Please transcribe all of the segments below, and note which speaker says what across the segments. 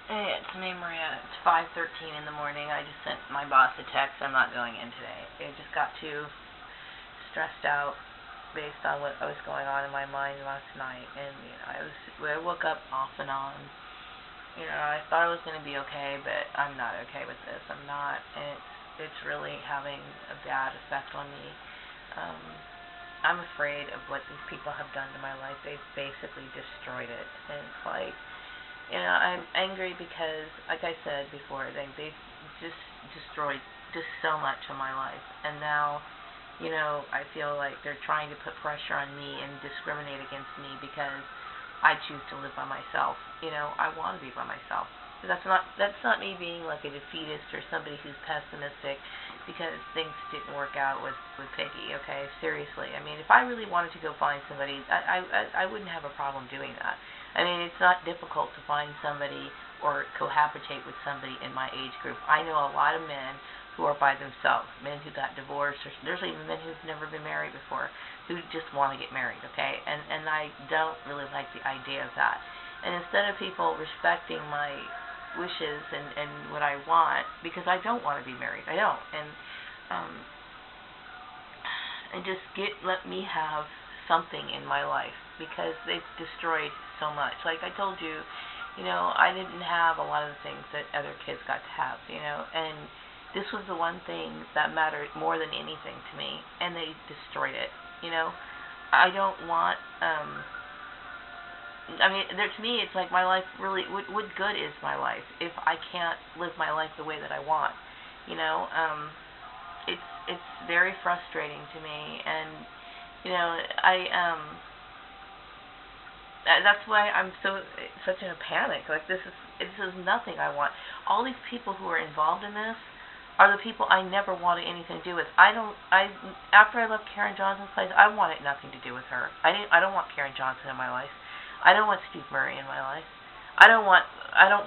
Speaker 1: Hey, it's me, Maria. It's 5:13 in the morning. I just sent my boss a text. I'm not going in today. I just got too stressed out based on what was going on in my mind last night, and I woke up off and on. I thought I was going to be okay, but I'm not okay with this. I'm not, and it's really having a bad effect on me. Um, I'm afraid of what these people have done to my life. They've basically destroyed it, and it's like I'm angry because, like I said before, they've just destroyed just so much of my life, and now, I feel like they're trying to put pressure on me and discriminate against me because I choose to live by myself. I want to be by myself. That's not me being like a defeatist or somebody who's pessimistic because things didn't work out with Piggy. Okay, seriously. I mean, if I really wanted to go find somebody, I wouldn't have a problem doing that. I mean, it's not difficult to find somebody or cohabitate with somebody in my age group. I know a lot of men who are by themselves, men who got divorced, or there's even men who've never been married before who just want to get married, okay? And I don't really like the idea of that. And instead of people respecting my wishes and what I want, because I don't want to be married, I don't, um, and just let me have something in my life because they've destroyed so much. Like I told you, I didn't have a lot of the things that other kids got to have, and this was the one thing that mattered more than anything to me, and they destroyed it. I don't want, I mean, to me, it's like my life really, what good is my life if I can't live my life the way that I want? You know, um, it's very frustrating to me, and that's why I'm such in a panic. Like this is nothing I want. All these people who are involved in this are the people I never wanted anything to do with. After I left Karen Johnson's place, I wanted nothing to do with her. I don't want Karen Johnson in my life. I don't want Steve Murray in my life. I don't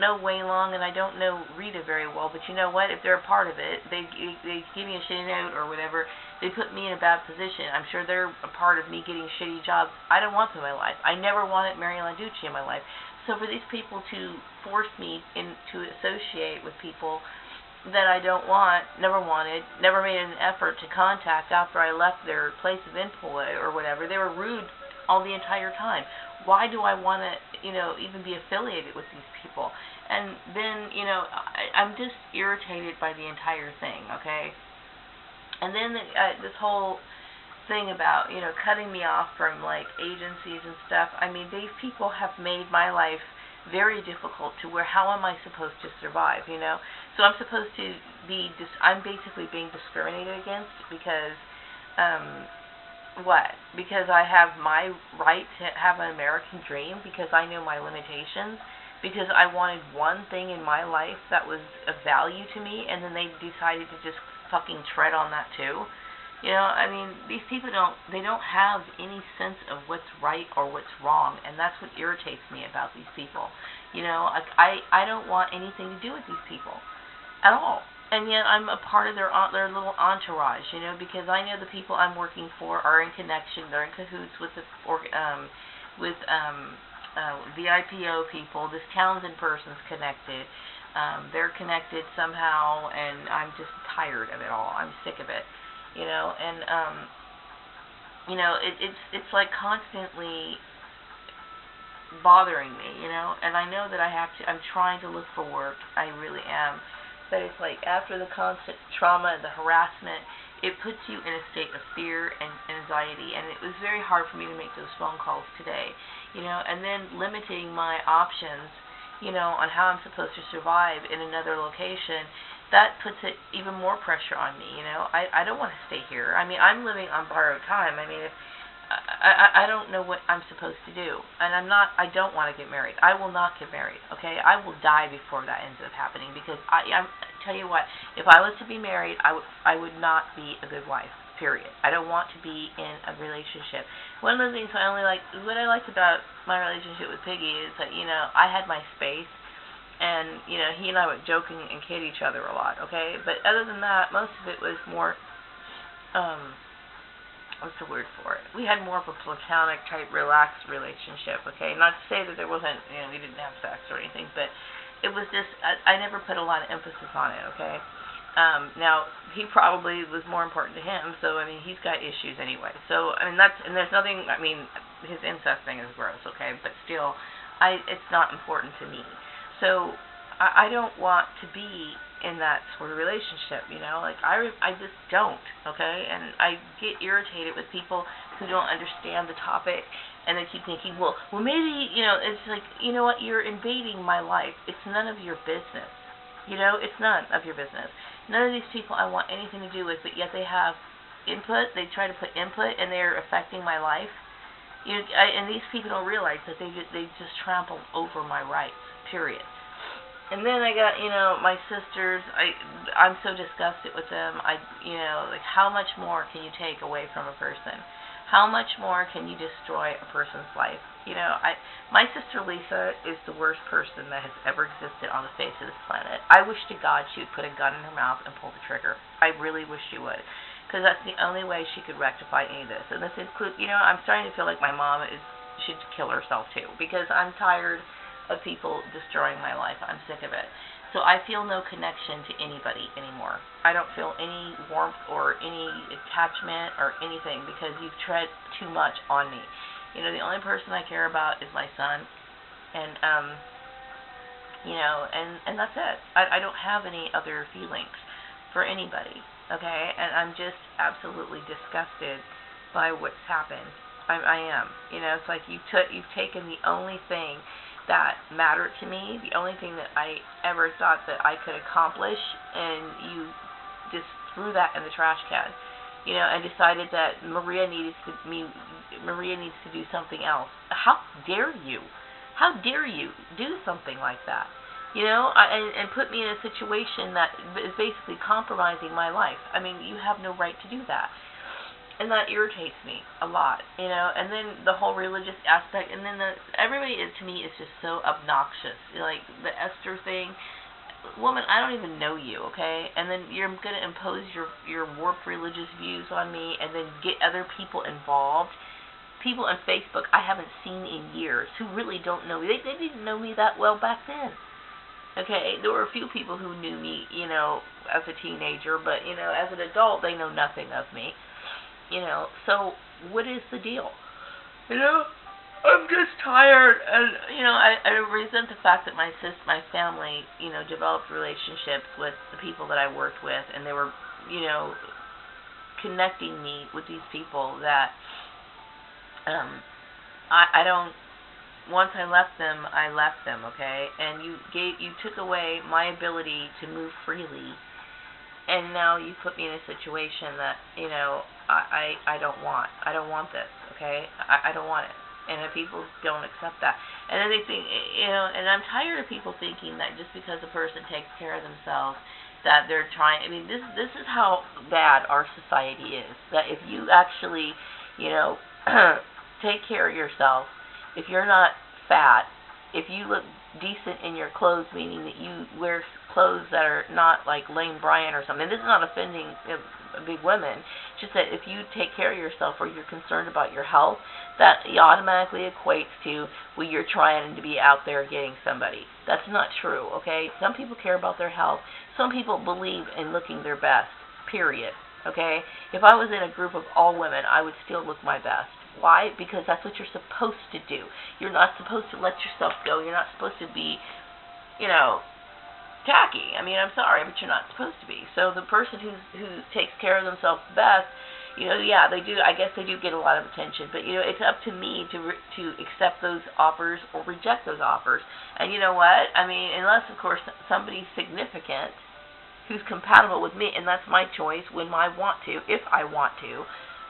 Speaker 1: know Wayne Long and I don't know Rita very well, but you know what? If they're a part of it, they give me a shitty note or whatever. They put me in a bad position. I'm sure they're a part of me getting shitty jobs. I don't want them in my life. I never wanted Mary Landucci in my life. So for these people to force me to associate with people that I don't want, never wanted, never made an effort to contact after I left their place of employ or whatever. They were rude all the entire time. Why do I want to, even be affiliated with these people? And then, I'm just irritated by the entire thing, okay? And then this whole thing about, cutting me off from, like, agencies and stuff. I mean, these people have made my life very difficult to where how am I supposed to survive? So I'm supposed to I'm basically being discriminated against because, what? Because I have my right to have an American dream, because I know my limitations, because I wanted one thing in my life that was of value to me, and then they decided to just fucking tread on that too. I mean, these people don't have any sense of what's right or what's wrong, and that's what irritates me about these people. I don't want anything to do with these people at all. And yet I'm a part of their little entourage, because I know the people I'm working for are in connection. They're in cahoots with VIPO people. This Townsend person's connected. They're connected somehow, and I'm just tired of it all. I'm sick of it, and it's like constantly bothering me. And I know that I'm trying to look for work. I really am. But it's like after the constant trauma and the harassment, it puts you in a state of fear and anxiety. And it was very hard for me to make those phone calls today, and then limiting my options, on how I'm supposed to survive in another location. That puts it even more pressure on me. I don't want to stay here. I mean, I'm living on borrowed time. I mean, if I don't know what I'm supposed to do, and I don't want to get married. I will not get married, okay? I will die before that ends up happening, because I tell you what, if I was to be married, I would not be a good wife, period. I don't want to be in a relationship. One of the things what I liked about my relationship with Piggy is that, I had my space, and, he and I would joking and kid each other a lot, okay? But other than that, most of it was more, what's the word for it? We had more of a platonic type relaxed relationship, okay? Not to say that there wasn't, we didn't have sex or anything, but it was just, I never put a lot of emphasis on it, okay? Now, he probably was more important to him, so, I mean, he's got issues anyway. So, I mean, and there's nothing, I mean, his incest thing is gross, okay? But still, it's not important to me. So, I don't want to be in that sort of relationship, like, I just don't, okay? And I get irritated with people who don't understand the topic, and they keep thinking, well, maybe, it's like, you know what, you're invading my life. It's none of your business. It's none of your business. None of these people I want anything to do with, but yet they have input. They try to put input, and they're affecting my life. And these people don't realize that they just trampled over my rights, period. And then I got, my sisters. I'm so disgusted with them. Like, how much more can you take away from a person? How much more can you destroy a person's life? My sister Lisa is the worst person that has ever existed on the face of this planet. I wish to God she would put a gun in her mouth and pull the trigger. I really wish she would, because that's the only way she could rectify any of this. And this includes, I'm starting to feel like my mom should kill herself too, because I'm tired of people destroying my life. I'm sick of it. So I feel no connection to anybody anymore. I don't feel any warmth or any attachment or anything, because you've tread too much on me. The only person I care about is my son, and and that's it. I don't have any other feelings for anybody, okay? And I'm just absolutely disgusted by what's happened. I am. It's like you've taken the only thing that mattered to me, the only thing that I ever thought that I could accomplish, and you just threw that in the trash can. And decided that Maria needs to do something else. How dare you? How dare you do something like that? And put me in a situation that is basically compromising my life. I mean, you have no right to do that. And that irritates me a lot, And then the whole religious aspect, and then everybody to me is just so obnoxious. Like the Esther thing. Woman, I don't even know you, okay? And then you're going to impose your warped religious views on me, and then get other people involved. People on Facebook I haven't seen in years who really don't know me. They didn't know me that well back then. Okay, there were a few people who knew me, as a teenager, but, as an adult, they know nothing of me. So what is the deal? I'm just tired, and I resent the fact that my family, developed relationships with the people that I worked with, and they were, connecting me with these people that I don't. Once I left them, okay, and you took away my ability to move freely, and now you put me in a situation that I don't want. I don't want this, okay? I don't want it. And if people don't accept that, and then they think, and I'm tired of people thinking that just because a person takes care of themselves, that they're trying. I mean, this is how bad our society is. That if you actually, take care of yourself, if you're not fat, if you look decent in your clothes, meaning that you wear clothes that are not like Lane Bryant or something. This is not offending big women. It's just that if you take care of yourself, or you're concerned about your health, that automatically equates to, well, you're trying to be out there getting somebody. That's not true, okay? Some people care about their health. Some people believe in looking their best, period, okay? If I was in a group of all women, I would still look my best. Why? Because that's what you're supposed to do. You're not supposed to let yourself go. You're not supposed to be, tacky. I mean, I'm sorry, but you're not supposed to be. So the person who takes care of themselves best, yeah, they do. I guess they do get a lot of attention. But it's up to me to accept those offers or reject those offers. And you know what? I mean, unless of course somebody's significant who's compatible with me, and that's my choice when I want to, if I want to,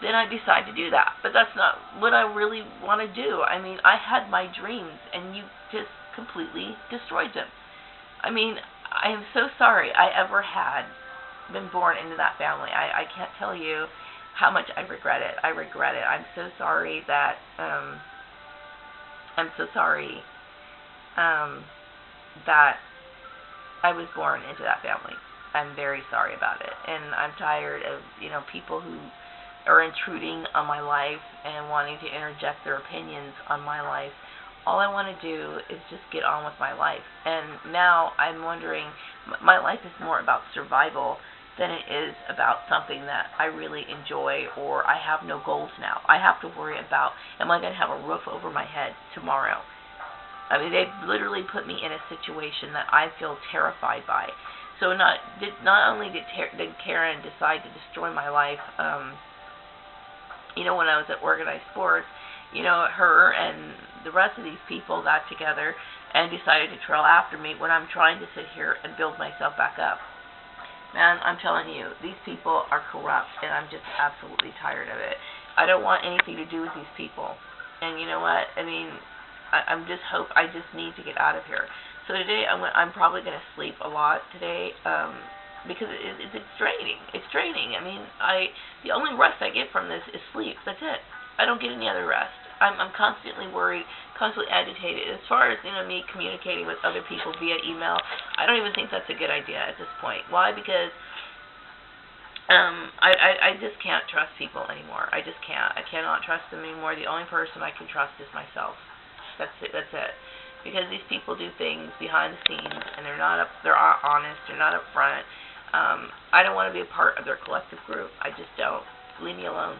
Speaker 1: then I decide to do that. But that's not what I really want to do. I mean, I had my dreams, and you just completely destroyed them. I mean, I am so sorry I ever had been born into that family. I can't tell you how much I regret it. I regret it. I'm so sorry that, that I was born into that family. I'm very sorry about it. And I'm tired of, people who are intruding on my life and wanting to interject their opinions on my life all I want to do is just get on with my life. And now I'm wondering, my life is more about survival than it is about something that I really enjoy, or I have no goals now. I have to worry about, am I going to have a roof over my head tomorrow? I mean, they've literally put me in a situation that I feel terrified by. So not only did Karen decide to destroy my life, when I was at organized sports, her and the rest of these people got together and decided to trail after me when I'm trying to sit here and build myself back up. Man, I'm telling you, these people are corrupt, and I'm just absolutely tired of it. I don't want anything to do with these people. And you know what? I mean, I just need to get out of here. So today, I'm probably going to sleep a lot today, because it's draining. It's draining. I mean, the only rest I get from this is sleep. That's it. I don't get any other rest. I'm constantly worried, constantly agitated. As far as me communicating with other people via email, I don't even think that's a good idea at this point. Why? Because I just can't trust people anymore. I just can't. I cannot trust them anymore. The only person I can trust is myself. That's it. Because these people do things behind the scenes, and they're not honest. They're not upfront. I don't want to be a part of their collective group. I just don't. Leave me alone.